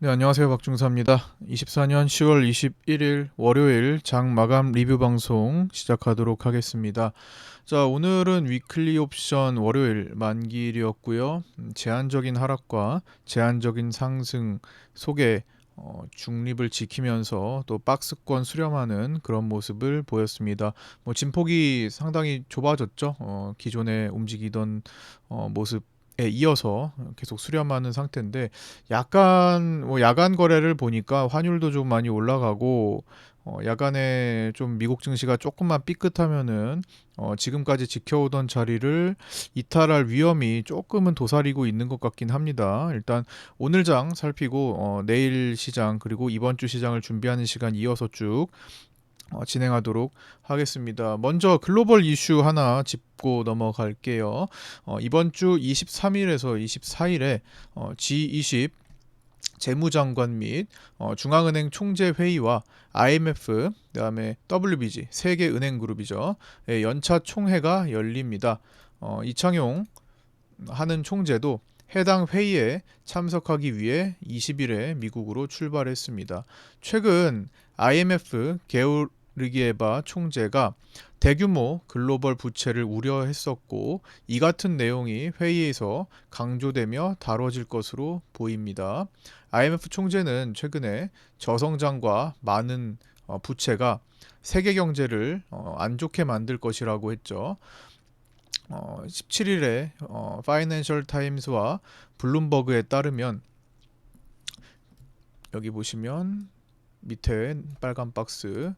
네, 안녕하세요. 박중사입니다. 24년 10월 21일 월요일 장 마감 리뷰 방송 시작하도록 하겠습니다. 자, 오늘은 위클리 옵션 월요일 만기일이었고요. 제한적인 하락과 제한적인 상승 속에 중립을 지키면서 또 박스권 수렴하는 그런 모습을 보였습니다. 진폭이 상당히 좁아졌죠. 기존에 움직이던 모습 에 이어서 계속 수렴하는 상태인데 약간 야간 거래를 보니까 환율도 좀 많이 올라가고 야간에 좀 미국 증시가 조금만 삐끗하면은 지금까지 지켜오던 자리를 이탈할 위험이 조금은 도사리고 있는 것 같긴 합니다. 일단 오늘 장 살피고 내일 시장 그리고 이번 주 시장을 준비하는 시간 이어서 쭉 진행하도록 하겠습니다. 먼저 글로벌 이슈 하나 짚고 넘어갈게요. 이번 주 23일에서 24일에 G20 재무장관 및 중앙은행 총재 회의와 IMF, 그다음에 WBG 세계은행그룹이죠. 연차 총회가 열립니다. 이창용 하는 총재도 해당 회의에 참석하기 위해 20일에 미국으로 출발했습니다. 최근 IMF 게오르기에바 총재가 대규모 글로벌 부채를 우려했었고 이 같은 내용이 회의에서 강조되며 다뤄질 것으로 보입니다. IMF 총재는 최근에 저성장과 많은 부채가 세계 경제를 안 좋게 만들 것이라고 했죠. 17일에 파이낸셜 타임스와 블룸버그에 따르면 여기 보시면 밑에 빨간 박스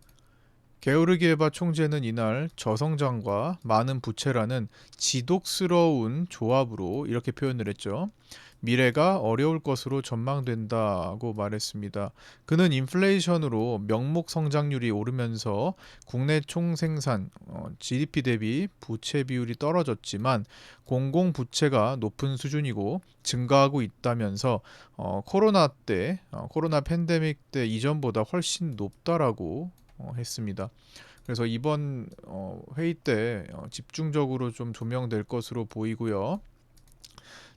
게오르기에바 총재는 이날 저성장과 많은 부채라는 지독스러운 조합으로 이렇게 표현을 했죠. 미래가 어려울 것으로 전망된다고 말했습니다. 그는 인플레이션으로 명목 성장률이 오르면서 국내 총생산 GDP 대비 부채 비율이 떨어졌지만 공공 부채가 높은 수준이고 증가하고 있다면서 코로나 팬데믹 때 이전보다 훨씬 높다라고 했습니다. 그래서 이번 회의 때 집중적으로 좀 조명될 것으로 보이고요.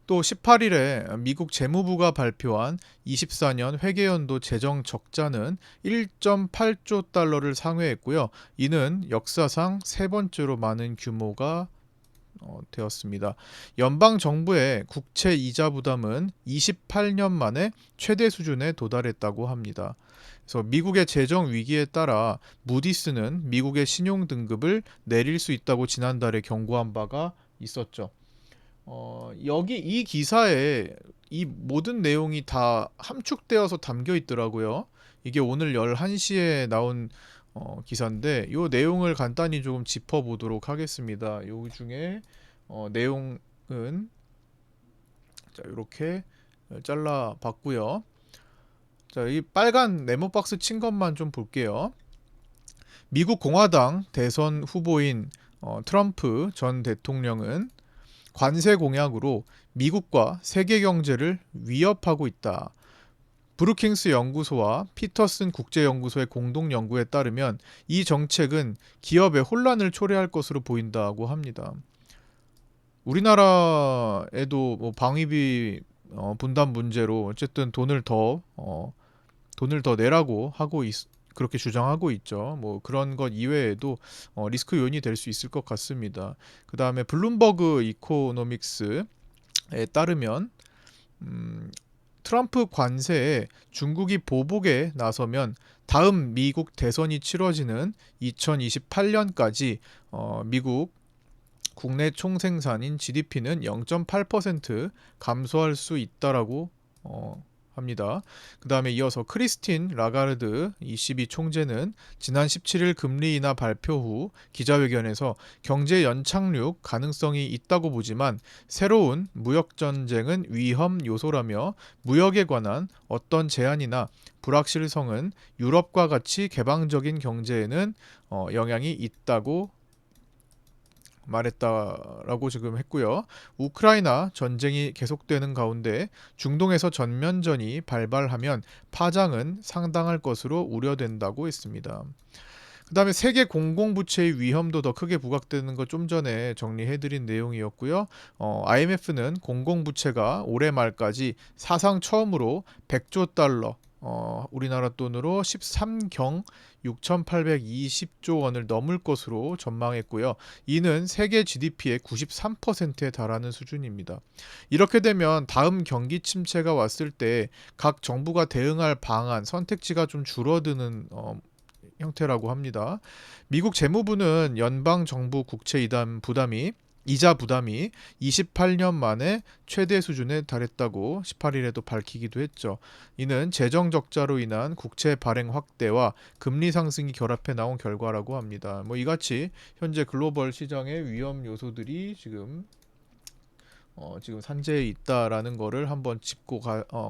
또 18일에 미국 재무부가 발표한 24년 회계연도 재정 적자는 1.8조 달러를 상회했고요. 이는 역사상 세 번째로 많은 규모가 되었습니다. 연방 정부의 국채 이자 부담은 28년 만에 최대 수준에 도달했다고 합니다. 그래서 미국의 재정 위기에 따라 무디스는 미국의 신용 등급을 내릴 수 있다고 지난달에 경고한 바가 있었죠. 여기 이 기사에 이 모든 내용이 다 함축되어서 담겨 있더라고요. 이게 오늘 11시에 나온 기사인데 이 내용을 간단히 조금 짚어보도록 하겠습니다. 요 중에 내용은 자, 이렇게 잘라 봤고요. 자, 이 빨간 네모 박스 친 것만 좀 볼게요. 미국 공화당 대선 후보인 트럼프 전 대통령은 관세 공약으로 미국과 세계 경제를 위협하고 있다. 브루킹스 연구소와 피터슨 국제연구소의 공동 연구에 따르면 이 정책은 기업의 혼란을 초래할 것으로 보인다고 합니다. 우리나라에도 방위비 분담 문제로 어쨌든 돈을 더 내라고 그렇게 주장하고 있죠. 그런 것 이외에도 리스크 요인이 될 수 있을 것 같습니다. 그 다음에 블룸버그 이코노믹스에 따르면 트럼프 관세에 중국이 보복에 나서면 다음 미국 대선이 치러지는 2028년까지 미국 국내 총생산인 GDP는 0.8% 감소할 수 있다라고 합니다. 그 다음에 이어서 크리스틴 라가르드 ECB 총재는 지난 17일 금리 인하 발표 후 기자회견에서 경제 연착륙 가능성이 있다고 보지만 새로운 무역 전쟁은 위험 요소라며 무역에 관한 어떤 제한이나 불확실성은 유럽과 같이 개방적인 경제에는 영향이 있다고 말했다라고 지금 했고요. 우크라이나 전쟁이 계속되는 가운데 중동에서 전면전이 발발하면 파장은 상당할 것으로 우려된다고 했습니다. 그다음에 세계 공공부채의 위험도 더 크게 부각되는 거 좀 전에 정리해드린 내용이었고요. IMF는 공공부채가 올해 말까지 사상 처음으로 100조 달러, 우리나라 돈으로 13경 6,820조 원을 넘을 것으로 전망했고요. 이는 세계 GDP의 93%에 달하는 수준입니다. 이렇게 되면 다음 경기 침체가 왔을 때 각 정부가 대응할 방안, 선택지가 좀 줄어드는 형태라고 합니다. 미국 재무부는 연방 정부 국채 이자 부담이 28년 만에 최대 수준에 달했다고 18일에도 밝히기도 했죠. 이는 재정 적자로 인한 국채 발행 확대와 금리 상승이 결합해 나온 결과라고 합니다. 뭐 이같이 현재 글로벌 시장의 위험 요소들이 지금 산재에 있다라는 거를 한번 짚고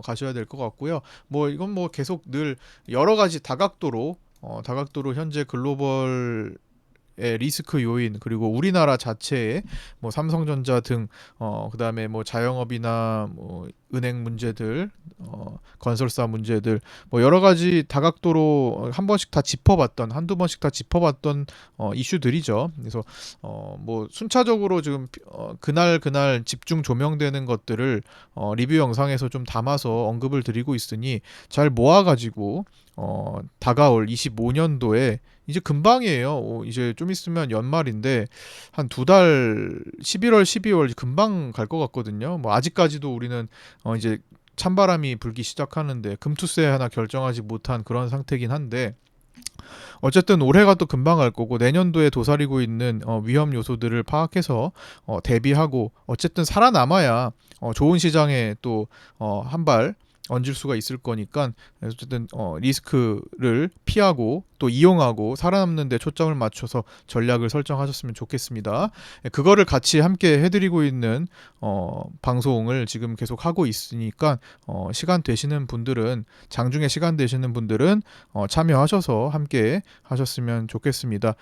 가셔야 될 것 같고요. 뭐 이건 뭐 계속 늘 여러 가지 다각도로 현재 글로벌 리스크 요인 그리고 우리나라 자체의 뭐 삼성전자 등 그다음에 뭐 자영업이나 뭐 은행 문제들 건설사 문제들 뭐 여러 가지 다각도로 한 번씩 다 짚어봤던 한두 번씩 다 짚어봤던 이슈들이죠. 그래서 뭐 순차적으로 지금 그날 집중 조명되는 것들을 리뷰 영상에서 좀 담아서 언급을 드리고 있으니 잘 모아가지고 다가올 25년도에 이제 금방이에요. 이제 좀 있으면 연말인데 한 두 달 11월, 12월 금방 갈 것 같거든요. 뭐 아직까지도 우리는 이제 찬바람이 불기 시작하는데 금투세 하나 결정하지 못한 그런 상태긴 한데 어쨌든 올해가 또 금방 갈 거고 내년도에 도사리고 있는 위험 요소들을 파악해서 대비하고 어쨌든 살아남아야 좋은 시장에 또 한 발 얹을 수가 있을 거니까 어쨌든 리스크를 피하고 또 이용하고 살아남는 데 초점을 맞춰서 전략을 설정하셨으면 좋겠습니다. 그거를 같이 함께 해드리고 있는 방송을 지금 계속 하고 있으니까 시간 되시는 분들은 장중에 시간 되시는 분들은 참여하셔서 함께 하셨으면 좋겠습니다.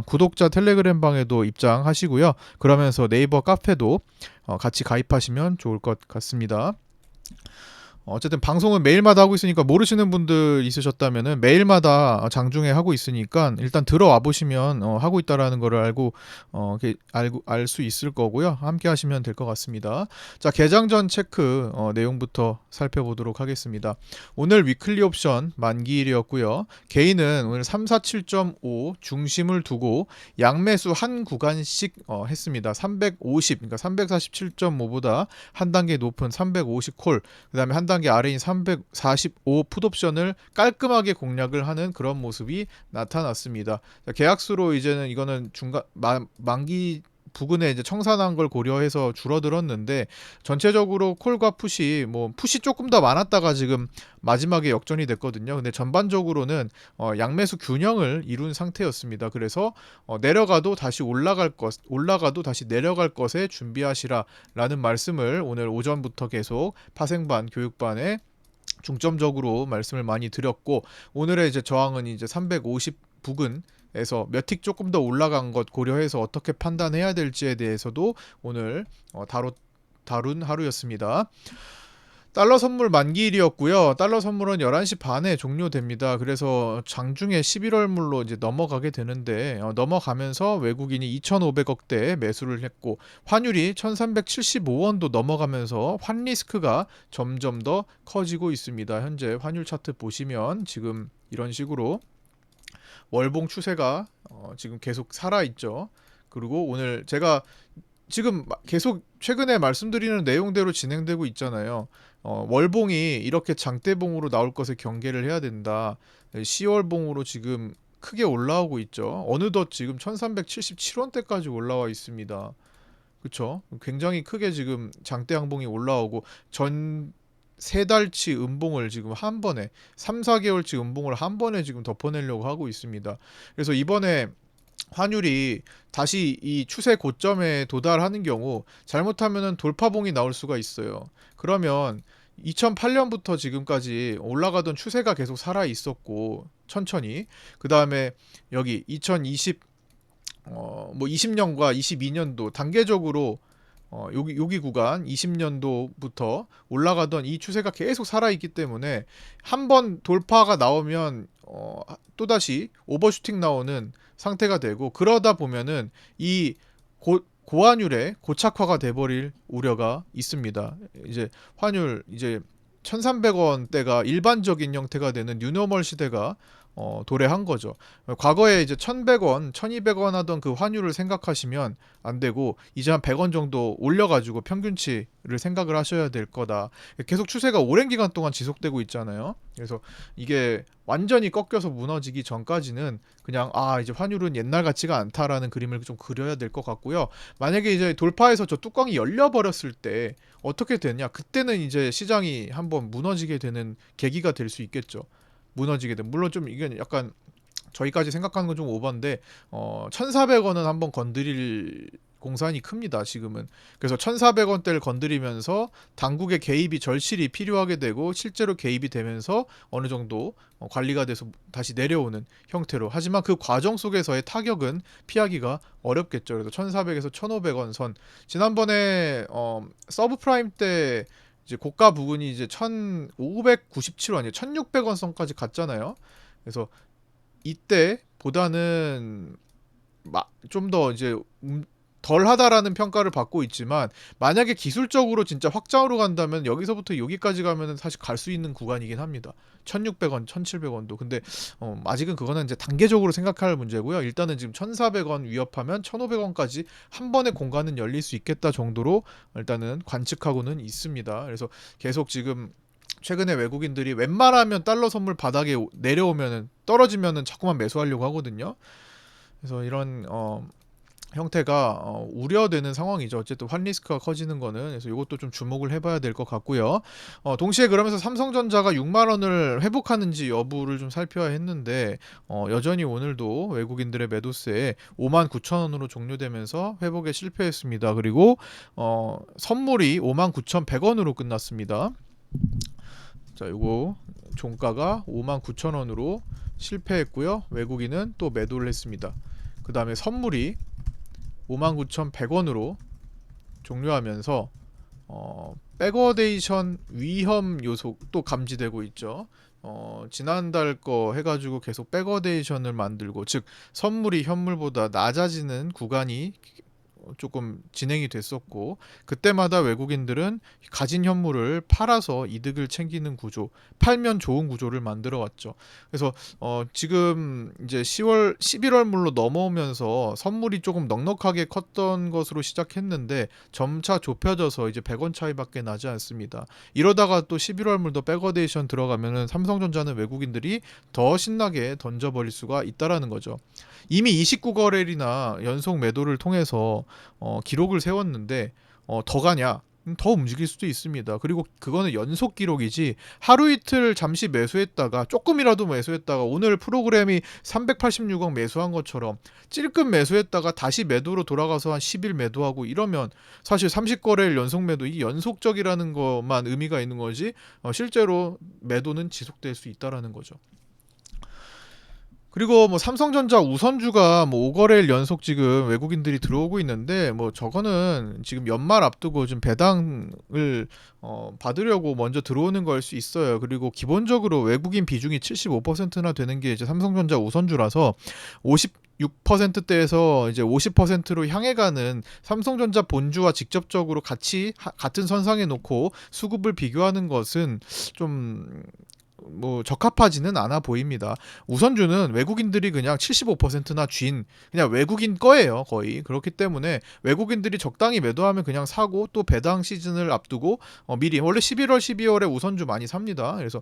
구독자 텔레그램 방에도 입장하시고요. 그러면서 네이버 카페도 같이 가입하시면 좋을 것 같습니다. 어쨌든 방송은 매일마다 하고 있으니까 모르시는 분들 있으셨다면은 매일마다 장중에 하고 있으니까 일단 들어와 보시면 하고 있다라는 거를 알 수 있을 거고요. 함께 하시면 될 것 같습니다. 자, 개장 전 체크 내용부터 살펴보도록 하겠습니다. 오늘 위클리 옵션 만기일이었고요. 개인은 오늘 347.5 중심을 두고 양매수 한 구간씩 했습니다. 350 그러니까 347.5보다 한 단계 높은 350 콜, 그다음에 한 단계 아래인 345 풋옵션을 깔끔하게 공략을 하는 그런 모습이 나타났습니다. 계약수로 이제는 이거는 만기 부근에 이제 청산한 걸 고려해서 줄어들었는데 전체적으로 콜과 풋이 조금 더 많았다가 지금 마지막에 역전이 됐거든요. 근데 전반적으로는 양매수 균형을 이룬 상태였습니다. 그래서 내려가도 다시 올라가도 다시 내려갈 것에 준비하시라라는 말씀을 오늘 오전부터 계속 파생반 교육반에 중점적으로 말씀을 많이 드렸고, 오늘의 이제 저항은 이제 350 부근에서 몇 틱 조금 더 올라간 것 고려해서 어떻게 판단해야 될지에 대해서도 오늘 다룬 하루였습니다. 달러 선물 만기일이었고요. 달러 선물은 11시 반에 종료됩니다. 그래서 장중에 11월물로 이제 넘어가게 되는데 넘어가면서 외국인이 2,500억대 매수를 했고 환율이 1,375원도 넘어가면서 환 리스크가 점점 더 커지고 있습니다. 현재 환율 차트 보시면 지금 이런 식으로 월봉 추세가 지금 계속 살아있죠. 그리고 오늘 제가 지금 계속 최근에 말씀드리는 내용대로 진행되고 있잖아요. 월봉이 이렇게 장대봉으로 나올 것을 경계를 해야 된다. 시월봉으로 지금 크게 올라오고 있죠. 어느덧 지금 1377원대까지 올라와 있습니다. 그쵸? 굉장히 크게 지금 장대 항봉이 올라오고 전 세 달치 음봉을 지금 한 번에 3, 4개월치 음봉을 한 번에 지금 덮어내려고 하고 있습니다. 그래서 이번에 환율이 다시 이 추세 고점에 도달하는 경우 잘못하면 돌파봉이 나올 수가 있어요. 그러면 2008년부터 지금까지 올라가던 추세가 계속 살아 있었고 천천히 그 다음에 여기 2020 뭐 20년과 22년도 단계적으로 여기 구간 20년도부터 올라가던 이 추세가 계속 살아있기 때문에 한 번 돌파가 나오면 또다시 오버슈팅 나오는 상태가 되고, 그러다 보면은 이 고환율의 고착화가 돼버릴 우려가 있습니다. 이제 환율 이제 1,300원대가 일반적인 형태가 되는 뉴노멀 시대가 도래한 거죠. 과거에 이제 1,100원, 1,200원 하던 그 환율을 생각하시면 안 되고, 이제 한 100원 정도 올려가지고 평균치를 생각을 하셔야 될 거다. 계속 추세가 오랜 기간 동안 지속되고 있잖아요. 그래서 이게 완전히 꺾여서 무너지기 전까지는 그냥 이제 환율은 옛날 같지가 않다라는 그림을 좀 그려야 될 것 같고요. 만약에 이제 돌파해서 저 뚜껑이 열려버렸을 때 어떻게 되냐? 그때는 이제 시장이 한번 무너지게 되는 계기가 될 수 있겠죠. 무너지게 된, 물론 좀 이게 약간 저희까지 생각하는 건 좀 오버인데 1,400원은 한번 건드릴 공산이 큽니다, 지금은. 그래서 1,400원대를 건드리면서 당국의 개입이 절실히 필요하게 되고, 실제로 개입이 되면서 어느 정도 관리가 돼서 다시 내려오는 형태로. 하지만 그 과정 속에서의 타격은 피하기가 어렵겠죠. 그래서 1,400에서 1,500원 선, 지난번에 서브프라임 때 이제 고가 부근이 이제 1,597원이에요. 1,600원 선까지 갔잖아요. 그래서 이때보다는 좀 더 이제 덜 하다라는 평가를 받고 있지만, 만약에 기술적으로 진짜 확장으로 간다면 여기서부터 여기까지 가면은 사실 갈 수 있는 구간이긴 합니다. 1,600원, 1,700원도. 근데 아직은 그거는 이제 단계적으로 생각할 문제고요. 일단은 지금 1,400원 위협하면 1,500원까지 한 번에 공간은 열릴 수 있겠다 정도로 일단은 관측하고는 있습니다. 그래서 계속 지금 최근에 외국인들이 웬만하면 달러 선물 바닥에 내려오면은, 떨어지면은 자꾸만 매수하려고 하거든요. 그래서 이런 형태가 우려되는 상황이죠. 어쨌든 환 리스크가 커지는 거는. 그래서 이것도 좀 주목을 해봐야 될 것 같고요. 동시에 그러면서 삼성전자가 6만 원을 회복하는지 여부를 좀 살펴야 했는데, 여전히 오늘도 외국인들의 매도세에 5만 9천 원으로 종료되면서 회복에 실패했습니다. 그리고 선물이 5만 9,100원으로 끝났습니다. 자, 요거 종가가 5만 9천 원으로 실패했고요. 외국인은 또 매도를 했습니다. 그 다음에 선물이 59,100원으로 종료하면서 백어데이션 위험 요소도 감지되고 있죠. 지난달 거 해가지고 계속 백어데이션을 만들고, 즉 선물이 현물보다 낮아지는 구간이 조금 진행이 됐었고, 그때마다 외국인들은 가진 현물을 팔아서 이득을 챙기는 구조, 팔면 좋은 구조를 만들어 왔죠. 그래서 지금 이제 11월 물로 넘어오면서 선물이 조금 넉넉하게 컸던 것으로 시작했는데 점차 좁혀져서 이제 100원 차이밖에 나지 않습니다. 이러다가 또 11월 물도 백어데이션 들어가면은 삼성전자는 외국인들이 더 신나게 던져버릴 수가 있다라는 거죠. 이미 29거래일이나 연속 매도를 통해서 기록을 세웠는데 더 가냐? 더 움직일 수도 있습니다. 그리고 그거는 연속 기록이지, 하루 이틀 잠시 매수했다가 조금이라도 매수했다가 오늘 프로그램이 386억 매수한 것처럼 찔끔 매수했다가 다시 매도로 돌아가서 한 10일 매도하고 이러면 사실 30거래일 연속 매도, 이 연속적이라는 것만 의미가 있는 거지, 실제로 매도는 지속될 수 있다라는 거죠. 그리고 뭐 삼성전자 우선주가 뭐 5거래일 연속 지금 외국인들이 들어오고 있는데, 뭐 저거는 지금 연말 앞두고 좀 배당을 받으려고 먼저 들어오는 걸 수 있어요. 그리고 기본적으로 외국인 비중이 75%나 되는 게 이제 삼성전자 우선주라서 56%대에서 이제 50%로 향해가는 삼성전자 본주와 직접적으로 같이 같은 선상에 놓고 수급을 비교하는 것은 좀 뭐 적합하지는 않아 보입니다. 우선주는 외국인들이 그냥 75%나 쥔 그냥 외국인 거예요, 거의. 그렇기 때문에 외국인들이 적당히 매도하면 그냥 사고, 또 배당 시즌을 앞두고 미리, 원래 11월, 12월에 우선주 많이 삽니다. 그래서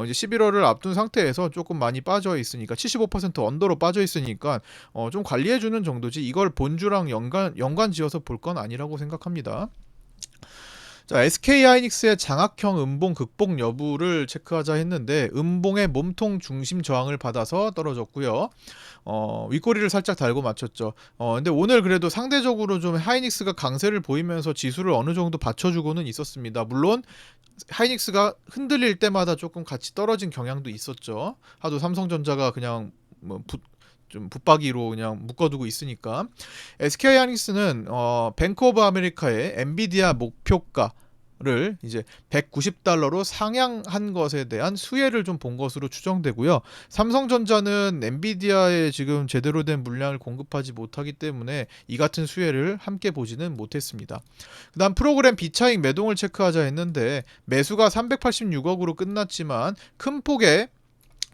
이제 11월을 앞둔 상태에서 조금 많이 빠져 있으니까, 75% 언더로 빠져 있으니까 좀 관리해 주는 정도지, 이걸 본주랑 연관 지어서 볼 건 아니라고 생각합니다. 자, SK하이닉스의 장악형 음봉 극복 여부를 체크하자 했는데, 음봉의 몸통 중심 저항을 받아서 떨어졌고요. 윗꼬리를 살짝 달고 맞췄죠. 근데 오늘 그래도 상대적으로 좀 하이닉스가 강세를 보이면서 지수를 어느 정도 받쳐주고는 있었습니다. 물론 하이닉스가 흔들릴 때마다 조금 같이 떨어진 경향도 있었죠. 하도 삼성전자가 그냥 좀 붙박이로 그냥 묶어두고 있으니까. SK하이닉스는 뱅크 오브 아메리카의 엔비디아 목표가 를 이제 190달러로 상향한 것에 대한 수혜를 좀 본 것으로 추정되고요. 삼성전자는 엔비디아에 지금 제대로 된 물량을 공급하지 못하기 때문에 이 같은 수혜를 함께 보지는 못했습니다. 그다음 프로그램 비차익 매동을 체크하자 했는데 매수가 386억으로 끝났지만 큰 폭의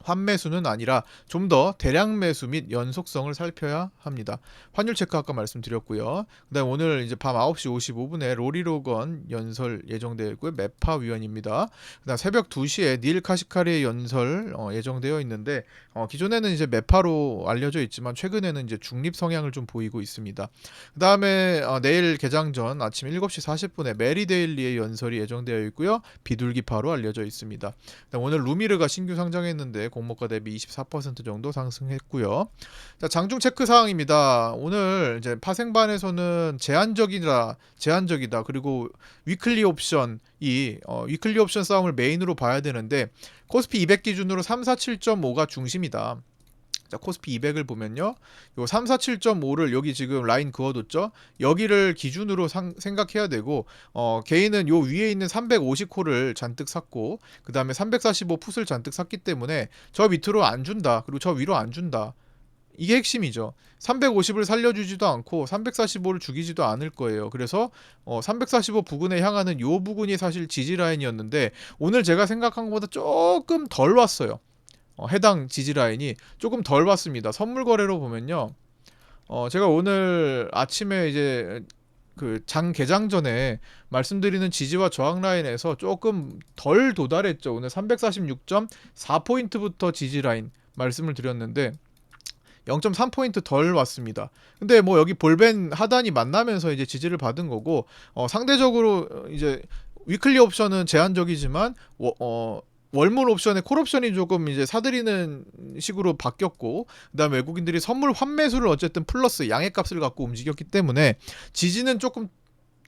환매수는 아니라 좀 더 대량 매수 및 연속성을 살펴야 합니다. 환율 체크 아까 말씀드렸고요. 그다음 오늘 이제 밤 9시 55분에 로리로건 연설 예정되어 있고요. 매파 위원입니다. 그다음 새벽 2시에 닐 카시카리의 연설 예정되어 있는데 기존에는 이제 매파로 알려져 있지만 최근에는 이제 중립 성향을 좀 보이고 있습니다. 그다음에 내일 개장 전 아침 7시 40분에 메리 데일리의 연설이 예정되어 있고요. 비둘기파로 알려져 있습니다. 그다음 오늘 루미르가 신규 상장했는데 공모가 대비 24% 정도 상승했고요. 자, 장중 체크 사항입니다. 오늘 이제 파생반에서는 제한적이다. 그리고 위클리 옵션이 위클리 옵션 싸움을 메인으로 봐야 되는데 코스피 200 기준으로 347.5가 중심이다. 자, 코스피 200을 보면요. 요 347.5를 여기 지금 라인 그어뒀죠. 여기를 기준으로 생각해야 되고 개인은 요 위에 있는 350콜을 잔뜩 샀고 그 다음에 345 풋을 잔뜩 샀기 때문에 저 밑으로 안 준다. 그리고 저 위로 안 준다. 이게 핵심이죠. 350을 살려주지도 않고 345를 죽이지도 않을 거예요. 그래서 345 부근에 향하는 요 부근이 사실 지지 라인이었는데 오늘 제가 생각한 것보다 조금 덜 왔어요. 해당 지지 라인이 조금 덜 왔습니다. 선물 거래로 보면요. 제가 오늘 아침에 이제 그 장 개장 전에 말씀드리는 지지와 저항 라인에서 조금 덜 도달했죠. 오늘 346.4포인트부터 지지 라인 말씀을 드렸는데 0.3포인트 덜 왔습니다. 근데 뭐 여기 볼벤 하단이 만나면서 이제 지지를 받은 거고 상대적으로 이제 위클리 옵션은 제한적이지만 월물 옵션에 콜 옵션이 조금 이제 사들이는 식으로 바뀌었고 그다음에 외국인들이 선물 환매수를 어쨌든 플러스 양의 값을 갖고 움직였기 때문에 지지는 조금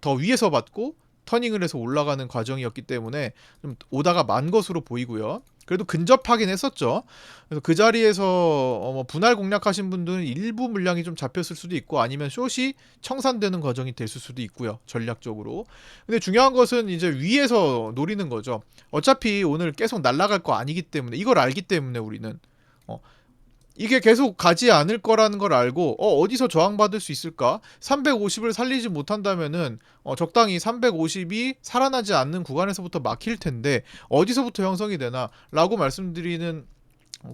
더 위에서 받고 터닝을 해서 올라가는 과정이었기 때문에 좀 오다가 만 것으로 보이고요. 그래도 근접하긴 했었죠. 그래서 그 자리에서 뭐 분할 공략하신 분들은 일부 물량이 좀 잡혔을 수도 있고 아니면 숏이 청산되는 과정이 됐을 수도 있고요. 전략적으로. 근데 중요한 것은 이제 위에서 노리는 거죠. 어차피 오늘 계속 날아갈 거 아니기 때문에 이걸 알기 때문에 우리는 이게 계속 가지 않을 거라는 걸 알고 어디서 저항받을 수 있을까? 350을 살리지 못한다면은 적당히 350이 살아나지 않는 구간에서부터 막힐 텐데 어디서부터 형성이 되나? 라고 말씀드리는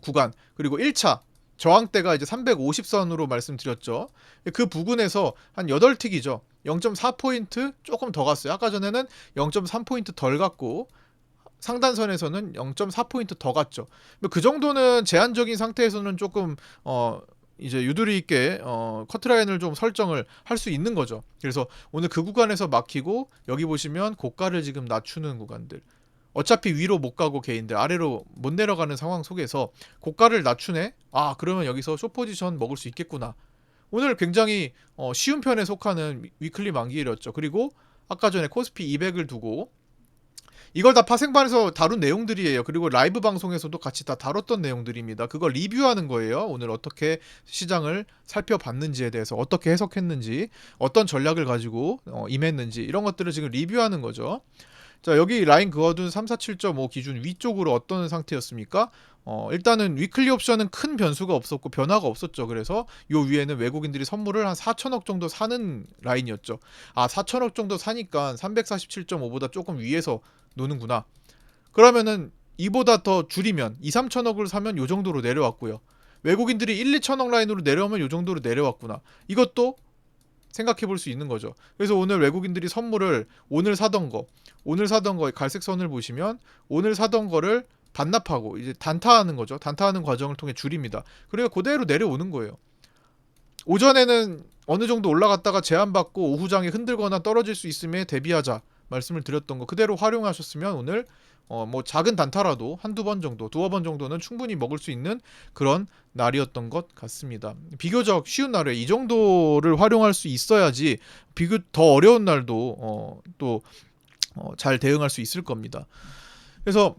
구간. 그리고 1차 저항대가 이제 350선으로 말씀드렸죠. 그 부근에서 한 8틱이죠. 0.4포인트 조금 더 갔어요. 아까 전에는 0.3포인트 덜 갔고 상단선에서는 0.4포인트 더 갔죠. 그 정도는 제한적인 상태에서는 조금 이제 유도리 있게 커트라인을 좀 설정을 할 수 있는 거죠. 그래서 오늘 그 구간에서 막히고 여기 보시면 고가를 지금 낮추는 구간들. 어차피 위로 못 가고 개인들 아래로 못 내려가는 상황 속에서 고가를 낮추네? 아, 그러면 여기서 숏포지션 먹을 수 있겠구나. 오늘 굉장히 쉬운 편에 속하는 위클리 만기일이었죠. 그리고 아까 전에 코스피 200을 두고 이걸 다 파생반에서 다룬 내용들이에요. 그리고 라이브 방송에서도 같이 다 다뤘던 내용들입니다. 그걸 리뷰하는 거예요. 오늘 어떻게 시장을 살펴봤는지에 대해서 어떻게 해석했는지 어떤 전략을 가지고 임했는지 이런 것들을 지금 리뷰하는 거죠. 자, 여기 라인 그어둔 347.5 기준 위쪽으로 어떤 상태였습니까? 일단은 위클리 옵션은 큰 변수가 없었고 변화가 없었죠. 그래서 요 위에는 외국인들이 선물을 한 4천억 정도 사는 라인이었죠. 아, 4천억 정도 사니까 347.5보다 조금 위에서 노는구나. 그러면은 이보다 더 줄이면 2, 3천억을 사면 요 정도로 내려왔고요. 외국인들이 1, 2천억 라인으로 내려오면 요 정도로 내려왔구나. 이것도 생각해 볼 수 있는 거죠. 그래서 오늘 외국인들이 선물을 오늘 사던 거 갈색 선을 보시면 오늘 사던 거를 반납하고 이제 단타하는 거죠. 단타하는 과정을 통해 줄입니다. 그러니까 그대로 내려오는 거예요. 오전에는 어느 정도 올라갔다가 제한받고 오후장에 흔들거나 떨어질 수 있음에 대비하자 말씀을 드렸던 거 그대로 활용하셨으면 오늘 뭐 작은 단타라도 한두 번 정도, 두어 번 정도는 충분히 먹을 수 있는 그런 날이었던 것 같습니다. 비교적 쉬운 날에 이 정도를 활용할 수 있어야지 더 어려운 날도 또 잘 대응할 수 있을 겁니다. 그래서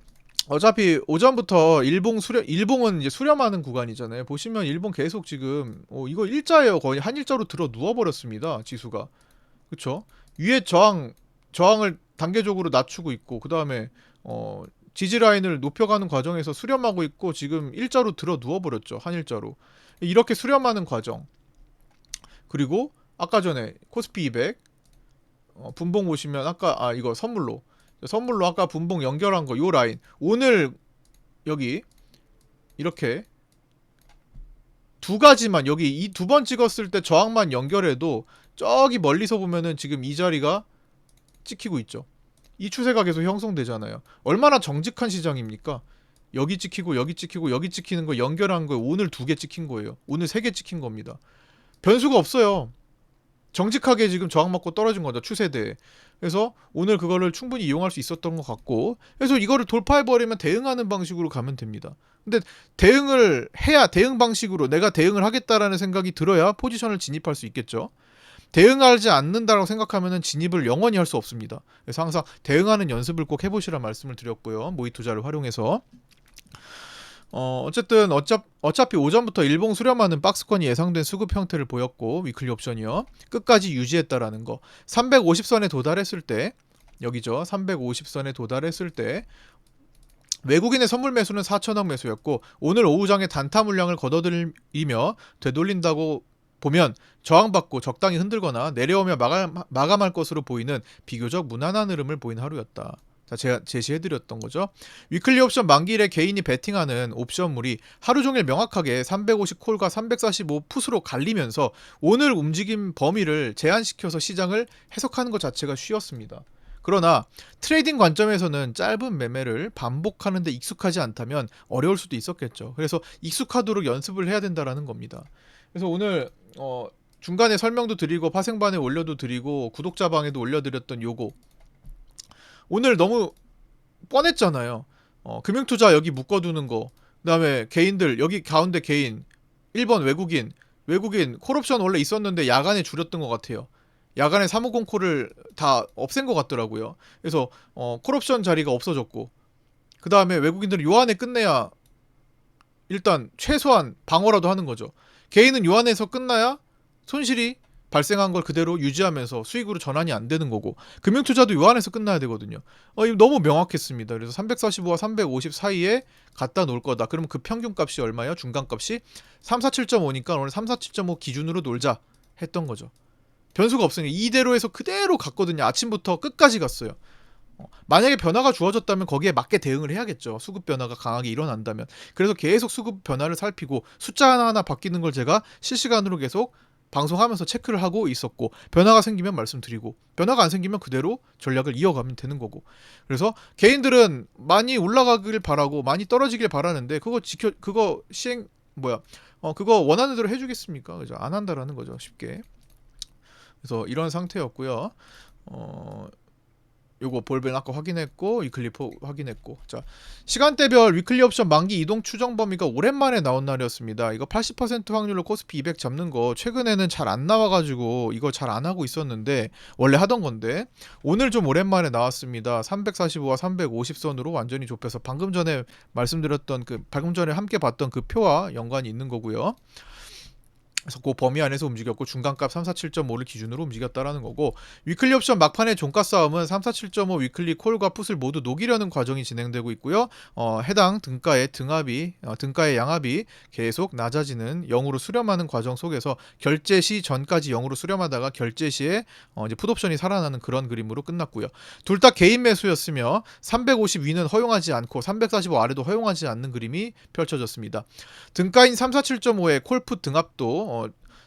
어차피 오전부터 일봉은 이제 수렴하는 구간이잖아요. 보시면 일봉 계속 지금 이거 일자예요. 거의 한 일자로 들어 누워 버렸습니다. 지수가. 그렇죠? 위에 저항을 단계적으로 낮추고 있고, 그 다음에 지지 라인을 높여가는 과정에서 수렴하고 있고, 지금 일자로 들어 누워버렸죠. 한일자로. 이렇게 수렴하는 과정. 그리고 아까 전에 코스피 200 분봉 보시면, 아까 이거 선물로 아까 분봉 연결한 거 요 라인, 오늘 여기 이렇게 두 가지만, 여기 이 두 번 찍었을 때 저항만 연결해도 저기 멀리서 보면은 지금 이 자리가 찍히고 있죠. 이 추세가 계속 형성되잖아요. 얼마나 정직한 시장입니까? 여기 찍히고 여기 찍히고 여기 찍히는 거 연결한 거 오늘 두 개 찍힌 거예요. 오늘 세 개 찍힌 겁니다. 변수가 없어요. 정직하게 지금 저항 맞고 떨어진 거죠. 추세대에. 그래서 오늘 그거를 충분히 이용할 수 있었던 것 같고, 그래서 이거를 돌파해버리면 대응하는 방식으로 가면 됩니다. 근데 대응을 해야, 대응 방식으로 내가 대응을 하겠다라는 생각이 들어야 포지션을 진입할 수 있겠죠. 대응하지 않는다고 생각하면 진입을 영원히 할 수 없습니다. 그래서 항상 대응하는 연습을 꼭 해보시라 말씀을 드렸고요. 모의 투자를 활용해서. 어쨌든 어차피 오전부터 일봉 수렴하는 박스권이 예상된 수급 형태를 보였고, 위클리 옵션이요 끝까지 유지했다라는 거. 350선에 도달했을 때, 여기죠. 350선에 도달했을 때 외국인의 선물 매수는 4천억 매수였고, 오늘 오후장에 단타 물량을 걷어들이며 되돌린다고 보면 저항받고 적당히 흔들거나 내려오며 마감할 것으로 보이는 비교적 무난한 흐름을 보인 하루였다. 자, 제가 제시해드렸던 거죠. 위클리 옵션 만기일에 개인이 베팅하는 옵션물이 하루 종일 명확하게 350 콜과 345 풋으로 갈리면서 오늘 움직임 범위를 제한시켜서 시장을 해석하는 것 자체가 쉬웠습니다. 그러나 트레이딩 관점에서는 짧은 매매를 반복하는데 익숙하지 않다면 어려울 수도 있었겠죠. 그래서 익숙하도록 연습을 해야 된다라는 겁니다. 그래서 오늘 중간에 설명도 드리고 파생반에 올려도 드리고 구독자 방에도 올려드렸던 요거, 오늘 너무 뻔했잖아요. 금융투자 여기 묶어두는 거, 그 다음에 개인들 여기 가운데 개인 1번 외국인 콜옵션 원래 있었는데 야간에 줄였던 것 같아요. 야간에 350 콜을 다 없앤 것 같더라고요. 그래서 콜옵션 자리가 없어졌고, 그 다음에 외국인들은 요 안에 끝내야 일단 최소한 방어라도 하는 거죠. 개인은 요 안에서 끝나야 손실이 발생한 걸 그대로 유지하면서 수익으로 전환이 안 되는 거고, 금융투자도 요 안에서 끝나야 되거든요. 이거 너무 명확했습니다. 그래서 345와 350 사이에 갖다 놓을 거다. 그러면 그 평균값이 얼마예요? 중간값이 347.5니까 오늘 347.5 기준으로 놀자 했던 거죠. 변수가 없으니까 이대로 해서 그대로 갔거든요. 아침부터 끝까지 갔어요. 만약에 변화가 주어졌다면 거기에 맞게 대응을 해야겠죠. 수급 변화가 강하게 일어난다면. 그래서 계속 수급 변화를 살피고 숫자 하나하나 바뀌는 걸 제가 실시간으로 계속 방송하면서 체크를 하고 있었고, 변화가 생기면 말씀드리고, 변화가 안 생기면 그대로 전략을 이어가면 되는 거고. 그래서 개인들은 많이 올라가길 바라고 많이 떨어지길 바라는데 그거 원하는 대로 해주겠습니까? 그죠? 안 한다라는 거죠, 쉽게. 그래서 이런 상태였고요. 요거 볼벤 아까 확인했고, 위클리프 확인했고. 자, 시간대별 위클리 옵션 만기 이동 추정 범위가 오랜만에 나온 날이었습니다. 이거 80% 확률로 코스피 200 잡는 거 최근에는 잘 안 나와가지고 이거 잘 안 하고 있었는데, 원래 하던 건데 오늘 좀 오랜만에 나왔습니다. 345와 350선으로 완전히 좁혀서 방금 전에 말씀드렸던 방금 전에 함께 봤던 그 표와 연관이 있는 거고요. 그래서 그 범위 안에서 움직였고, 중간값 347.5를 기준으로 움직였다라는 거고, 위클리 옵션 막판의 종가 싸움은 347.5 위클리 콜과 풋을 모두 녹이려는 과정이 진행되고 있고요. 해당 등가의 양압이 계속 낮아지는 0으로 수렴하는 과정 속에서 결제 시 전까지 0으로 수렴하다가 결제 시에 이제 풋옵션이 살아나는 그런 그림으로 끝났고요. 둘 다 개인 매수였으며 350 위는 허용하지 않고 345 아래도 허용하지 않는 그림이 펼쳐졌습니다. 등가인 347.5의 콜풋 등압도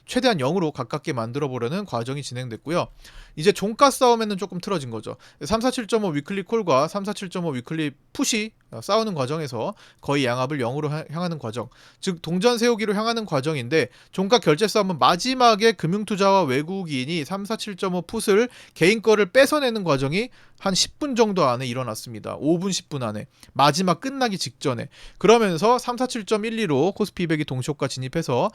최대한 0으로 가깝게 만들어 보려는 과정이 진행됐고요. 이제 종가 싸움에는 조금 틀어진 거죠. 347.5 위클리 콜과 347.5 위클리 풋이 싸우는 과정에서 거의 양압을 0으로 향하는 과정, 즉 동전 세우기로 향하는 과정인데, 종가 결제 싸움은 마지막에 금융투자와 외국인이 347.5 풋을 개인 거를 뺏어내는 과정이 한 10분 정도 안에 일어났습니다. 5분 10분 안에, 마지막 끝나기 직전에. 그러면서 347.12로 코스피 200이 동시효과 진입해서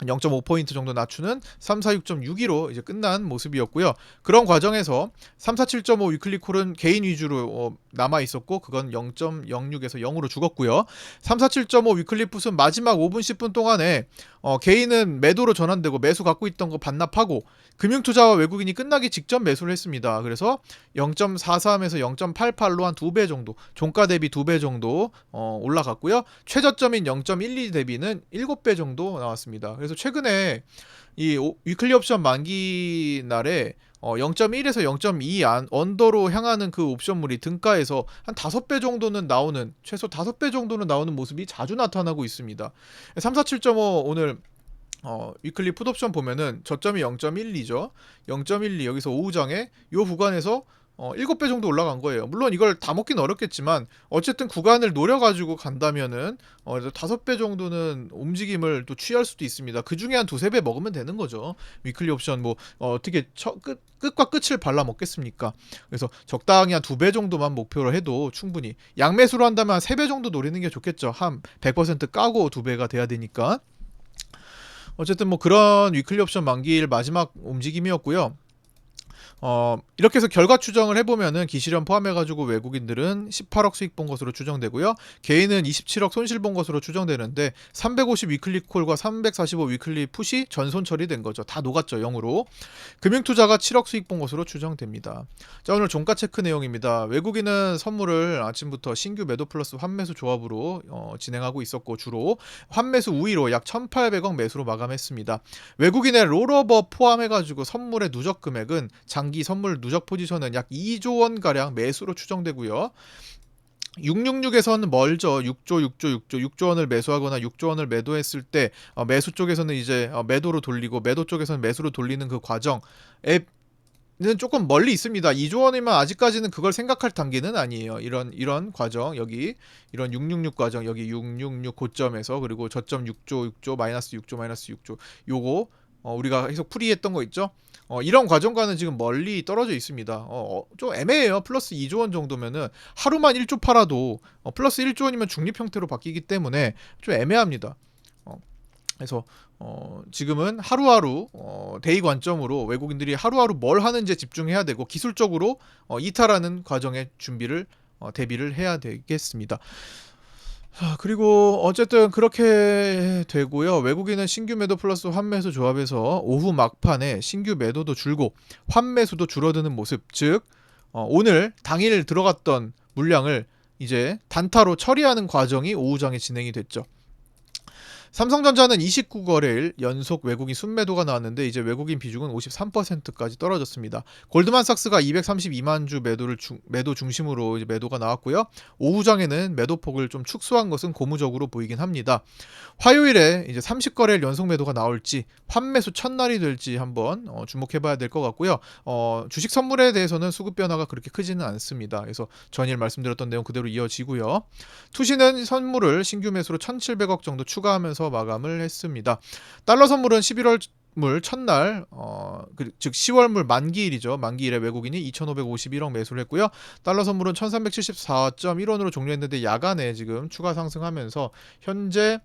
0.5포인트 정도 낮추는 346.62로 이제 끝난 모습이었고요. 그런 과정에서 347.5 위클리 콜은 개인 위주로 남아 있었고 그건 0.06에서 0으로 죽었고요. 347.5 위클리 풋은 마지막 5분 10분 동안에 개인은 매도로 전환되고 매수 갖고 있던 거 반납하고 금융투자와 외국인이 끝나기 직전 매수를 했습니다. 그래서 0.43에서 0.88로 한 2배 정도, 종가 대비 2배 정도 올라갔고요. 최저점인 0.12 대비는 7배 정도 나왔습니다. 그래서 최근에 이 위클리 옵션 만기 날에 0.1에서 0.2 언더로 향하는 그 옵션물이 등가에서 한 5배 정도는 나오는, 최소 5배 정도는 나오는 모습이 자주 나타나고 있습니다. 347.5 오늘 위클리 풋옵션 보면은 저점이 0.12죠. 0.12 여기서 오후장에 요 구간에서 7배 정도 올라간 거예요. 물론 이걸 다 먹긴 어렵겠지만 어쨌든 구간을 노려가지고 간다면은 5배 정도는 움직임을 또 취할 수도 있습니다. 그 중에 한 2~3배 먹으면 되는 거죠. 위클리 옵션 뭐 어떻게 끝과 끝을 발라 먹겠습니까? 그래서 적당히 한 2배 정도만 목표로 해도 충분히, 양매수로 한다면 한 3배 정도 노리는 게 좋겠죠. 한 100% 까고 2배가 돼야 되니까. 어쨌든 뭐 그런 위클리 옵션 만기일 마지막 움직임이었고요. 이렇게 해서 결과 추정을 해보면은 기실현 포함해가지고 외국인들은 18억 수익 본 것으로 추정되고요. 개인은 27억 손실 본 것으로 추정되는데 350 위클리 콜과 345 위클리 풋이 전손 처리된 거죠. 다 녹았죠. 0으로. 금융투자가 7억 수익 본 것으로 추정됩니다. 자, 오늘 종가 체크 내용입니다. 외국인은 선물을 아침부터 신규 매도 플러스 환매수 조합으로 진행하고 있었고 주로 환매수 우위로 약 1,800억 매수로 마감했습니다. 외국인의 롤오버 포함해가지고 선물의 누적 금액은 장기 선물 누적 포지션은 약 2조 원가량 매수로 추정되고요. 666에서는 멀죠. 6조 원을 매수하거나 6조 원을 매도했을 때 매수 쪽에서는 이제 매도로 돌리고 매도 쪽에서는 매수로 돌리는 그 과정에 는 조금 멀리 있습니다. 2조 원이면 아직까지는 그걸 생각할 단계는 아니에요. 이런 과정, 여기 이런 666 과정, 여기 666 고점에서, 그리고 저점 6조 마이너스 6조 요거 우리가 계속 풀이했던 거 있죠? 이런 과정과는 지금 멀리 떨어져 있습니다. 좀 애매해요. 플러스 2조 원 정도면은 하루만 1조 팔아도 플러스 1조 원이면 중립 형태로 바뀌기 때문에 좀 애매합니다. 그래서 지금은 하루하루 데이 관점으로 외국인들이 하루하루 뭘 하는지에 집중해야 되고 기술적으로 이탈하는 과정에 준비를 대비를 해야 되겠습니다. 그리고 어쨌든 그렇게 되고요. 외국인은 신규 매도 플러스 환매수 조합에서 오후 막판에 신규 매도도 줄고 환매수도 줄어드는 모습, 즉 오늘 당일 들어갔던 물량을 이제 단타로 처리하는 과정이 오후장에 진행이 됐죠. 삼성전자는 29거래일 연속 외국인 순매도가 나왔는데 이제 외국인 비중은 53%까지 떨어졌습니다. 골드만삭스가 232만 주 매도 중심으로 이제 매도가 나왔고요. 오후장에는 매도폭을 좀 축소한 것은 고무적으로 보이긴 합니다. 화요일에 이제 30거래일 연속 매도가 나올지 환매수 첫날이 될지 한번 주목해봐야 될 것 같고요. 주식 선물에 대해서는 수급 변화가 그렇게 크지는 않습니다. 그래서 전일 말씀드렸던 내용 그대로 이어지고요. 투시는 선물을 신규 매수로 1,700억 정도 추가하면서 마감을 했습니다. 달러 선물은 11월 물 첫날 즉 10월물 만기일이죠. 만기일에 외국인이 2,551억 매수를 했고요. 달러 선물은 1,374.1원으로 종료했는데 야간에 지금 추가 상승하면서 현재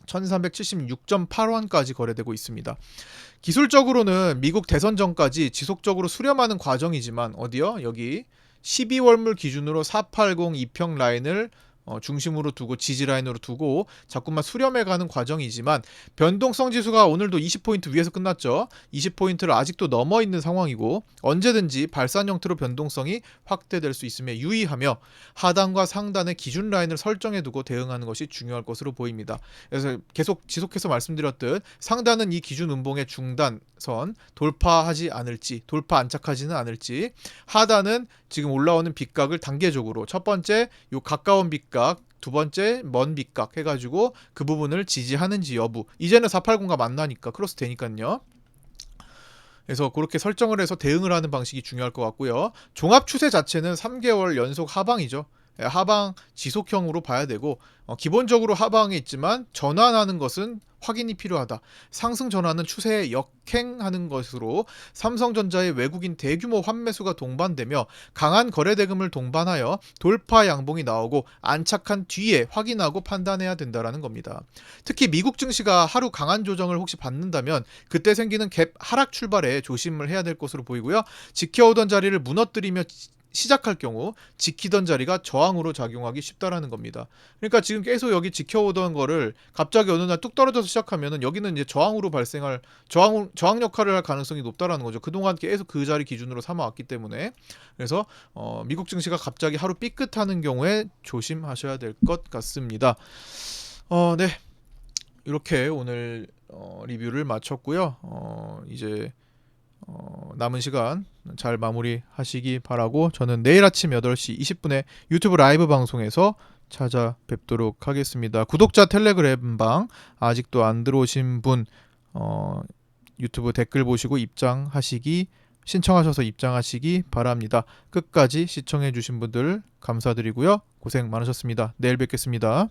1,376.8원까지 거래되고 있습니다. 기술적으로는 미국 대선 전까지 지속적으로 수렴하는 과정이지만 어디요? 여기 12월물 기준으로 480 이평 라인을 중심으로 두고 지지 라인으로 두고 자꾸만 수렴해가는 과정이지만 변동성 지수가 오늘도 20포인트 위에서 끝났죠. 20포인트를 아직도 넘어 있는 상황이고 언제든지 발산 형태로 변동성이 확대될 수 있음에 유의하며 하단과 상단의 기준 라인을 설정해 두고 대응하는 것이 중요할 것으로 보입니다. 그래서 계속 지속해서 말씀드렸듯 상단은 이 기준 음봉의 중단선 돌파하지 않을지, 돌파 안착하지는 않을지, 하단은 지금 올라오는 빗각을 단계적으로 첫 번째 요 가까운 빗각, 두 번째 먼 빗각 해가지고 그 부분을 지지하는지 여부, 이제는 480과 만나니까 크로스 되니까요. 그래서 그렇게 설정을 해서 대응을 하는 방식이 중요할 것 같고요. 종합 추세 자체는 3개월 연속 하방이죠. 하방 지속형으로 봐야 되고, 기본적으로 하방에 있지만 전환하는 것은 확인이 필요하다. 상승 전환은 추세에 역행하는 것으로 삼성전자의 외국인 대규모 환매수가 동반되며 강한 거래 대금을 동반하여 돌파 양봉이 나오고 안착한 뒤에 확인하고 판단해야 된다라는 겁니다. 특히 미국 증시가 하루 강한 조정을 혹시 받는다면 그때 생기는 갭 하락 출발에 조심을 해야 될 것으로 보이고요. 지켜오던 자리를 무너뜨리며 시작할 경우 지키던 자리가 저항으로 작용하기 쉽다라는 겁니다. 그러니까 지금 계속 여기 지켜오던 거를 갑자기 어느 날 뚝 떨어져서 시작하면은 여기는 이제 저항으로 발생할 저항 역할을 할 가능성이 높다라는 거죠. 그동안 계속 그 자리 기준으로 삼아왔기 때문에. 그래서 미국 증시가 갑자기 하루 삐끗하는 경우에 조심하셔야 될 것 같습니다. 네. 이렇게 오늘 리뷰를 마쳤고요. 이제 남은 시간 잘 마무리하시기 바라고, 저는 내일 아침 8시 20분에 유튜브 라이브 방송에서 찾아뵙도록 하겠습니다. 구독자 텔레그램 방 아직도 안 들어오신 분 유튜브 댓글 보시고 신청하셔서 입장하시기 바랍니다. 끝까지 시청해 주신 분들 감사드리고요. 고생 많으셨습니다. 내일 뵙겠습니다.